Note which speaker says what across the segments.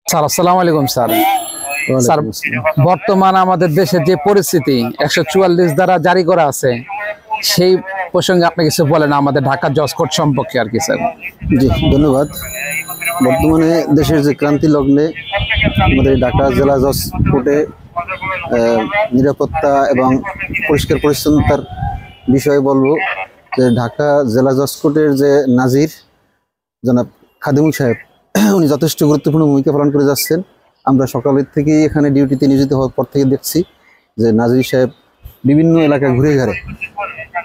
Speaker 1: Sir আসসালামু আলাইকুম sir. Sir বর্তমান আমাদের দেশের যে পরিস্থিতি 144 ধারা জারি করা আছে, সেই প্রসঙ্গে আপনি কিছু বলেন আমাদের ঢাকা জজ কোর্ট সম্পর্কে আর কি স্যার।
Speaker 2: জি ধন্যবাদ। বর্তমানে দেশের যে ক্রান্তি লগ্নে আমাদের ঢাকা জেলা জজ কোর্টে নিরাপত্তা এবং পরিষ্কার পরিচ্ছন্নতার বিষয়ে বলবো যে ঢাকা জেলা জজ কোর্টের যে নাজির জনাব খাদিমুল সাহেব, উনি যথেষ্ট গুরুত্বপূর্ণ ভূমিকা পালন করে যাচ্ছেন। আমরা সকালের থেকেই এখানে ডিউটিতে নিয়োজিত হওয়ার পর থেকে দেখছি যে নাজির সাহেব বিভিন্ন এলাকা ঘুরে ঘুরে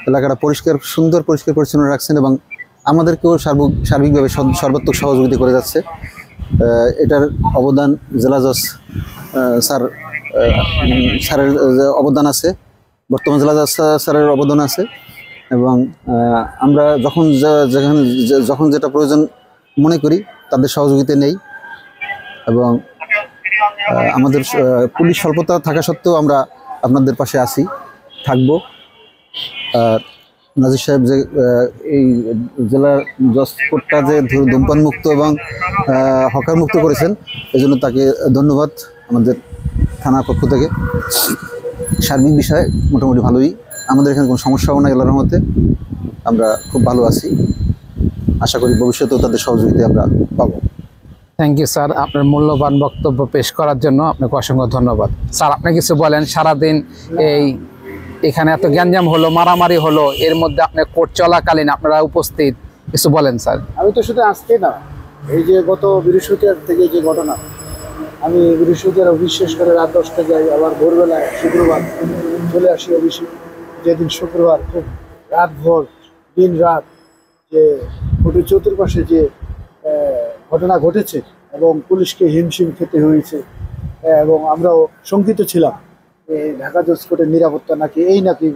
Speaker 2: এলাকাটা সুন্দর পরিষ্কার পরিচ্ছন্ন রাখছেন এবং আমাদেরকেও সার্বিকভাবে সর্বাত্মক সহযোগিতা করে যাচ্ছে। এটার অবদান জেলা জজ স্যারের অবদান আছে, বর্তমান জেলা জজ স্যারের অবদান আছে এবং আমরা যখন যেটা প্রয়োজন মনে করি তাদের সহযোগিতা নেই এবং আমাদের পুলিশ স্বল্পতা থাকা সত্ত্বেও আমরা আপনাদের পাশে আছি, থাকবো। আর নাজির সাহেব যে এই জেলা জজ কোর্টটা যে ধূমপান মুক্ত এবং হকার মুক্ত করেছেন, এজন্য তাকে ধন্যবাদ আমাদের থানার পক্ষ থেকে। সার্বিক বিষয়ে মোটামুটি ভালোই, আমাদের এখানে কোনো সমস্যাও নাই, আল্লাহর রহমতে আমরা খুব ভালো আছি। আশা করি ভবিষ্যতেও তাদের সহযোগিতা আমরা পাবো।
Speaker 1: থ্যাংক ইউ স্যার, আপনার মূল্যবান বক্তব্য পেশ করার জন্য আপনাকে অসংখ্য ধন্যবাদ। স্যার আপনি কিছু বলেন, সারাদিন এখানে এত গ্যাঞ্জাম হলো, মারামারি হলো, এর মধ্যে আপনার কোর্ট চলাকালীন আপনারা উপস্থিত, কিছু বলেন স্যার।
Speaker 3: আমি তো শুধু আজকে না, এই যে গত বৃহস্পতিবার থেকে যে ঘটনা, আমি বৃহস্পতিবার অফিস শেষ করে রাত 10টায় যাই, আবার ভোরবেলায় শুক্রবার চলে আসি অফিসে। যেদিন শুক্রবার খুব রাত ভোর দিন রাত যে কোর্টের চতুর্পাশে যে ঘটনা ঘটেছে এবং পুলিশকে হিমশিম খেতে হয়েছে এবং আমরাও শঙ্কিত ছিলাম ঢাকা জজ কোর্টের নিরাপত্তা নাকি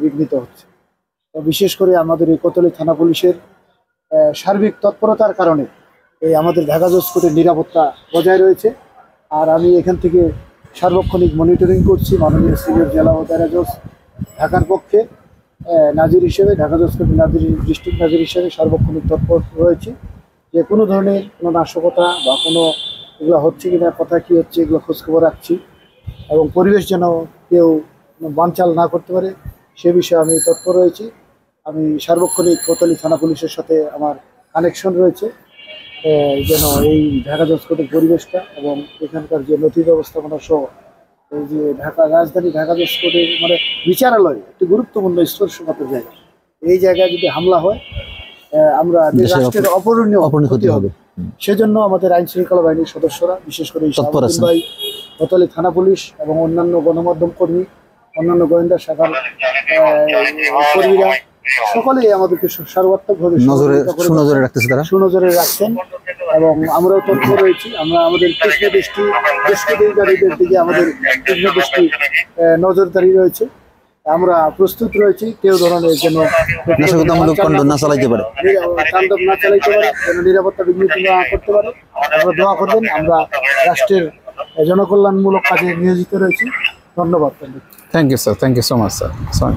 Speaker 3: বিঘ্নিত হচ্ছে। বিশেষ করে আমাদের এই কোতোয়ালি থানা পুলিশের সার্বিক তৎপরতার কারণে এই আমাদের ঢাকা জজ কোর্টের নিরাপত্তা বজায় রয়েছে। আর আমি এখান থেকে সার্বক্ষণিক মনিটরিং করছি মাননীয় সিনিয়র জেলা ও দায়রা জজ ঢাকার পক্ষে নাজির হিসেবে, ঢাকা জজ কোর্টের নাজির ডিস্ট্রিক্ট নাজির হিসেবে সার্বক্ষণিক তৎপর রয়েছি যে কোনো ধরনের কোনো নাশকতা বা কোনো এগুলো হচ্ছে কিনা, কথা কী হচ্ছে, এগুলো খোঁজখবর রাখছি এবং পরিবেশ যেন কেউ বানচাল না করতে পারে সে বিষয়ে আমি তৎপর রয়েছি। আমি সার্বক্ষণিক কোতোয়ালি থানা পুলিশের সাথে আমার কানেকশন রয়েছে যেন এই ঢাকা জজ কোর্টের পরিবেশটা এবং এখানকার যে নথি ব্যবস্থাপনা সহ এই যে রাজধানী ঢাকা জজ কোর্টের মানে বিচারালয় একটি গুরুত্বপূর্ণ স্পর্শকাতর জায়গা, এই জায়গায় যদি হামলা হয় আমরা রাষ্ট্রের অপূরণীয় ক্ষতি হবে। সেজন্য আমাদের আইন শৃঙ্খলা বাহিনীর সদস্যরা, বিশেষ করে ভাই কোতোয়ালি থানা পুলিশ এবং অন্যান্য গণমাধ্যম কর্মী, অন্যান্য গোয়েন্দা শাখার কর্মীরা সকলেই আমাদেরকে সর্বাত্মকভাবে সুনজরে রাখছেন এবং আমরাও তৎপর রয়েছি। আমরা আমাদের কৃষ্ণ দৃষ্টিদারীদের দিকে আমাদের কৃষ্ণ দৃষ্টি নজরদারি রয়েছে। আমরা প্রস্তুত রয়েছি কেউ ধরনের যেন তাণ্ডব না চালাইতে পারে, যেন নিরাপত্তা বিঘ্নিত না করতে পারে। আমরা দোয়া করবেন, আমরা রাষ্ট্রের জনকল্যাণমূলক কাজে নিয়োজিত রয়েছি। ধন্যবাদ।
Speaker 1: Thank you sir, thank you so much sir.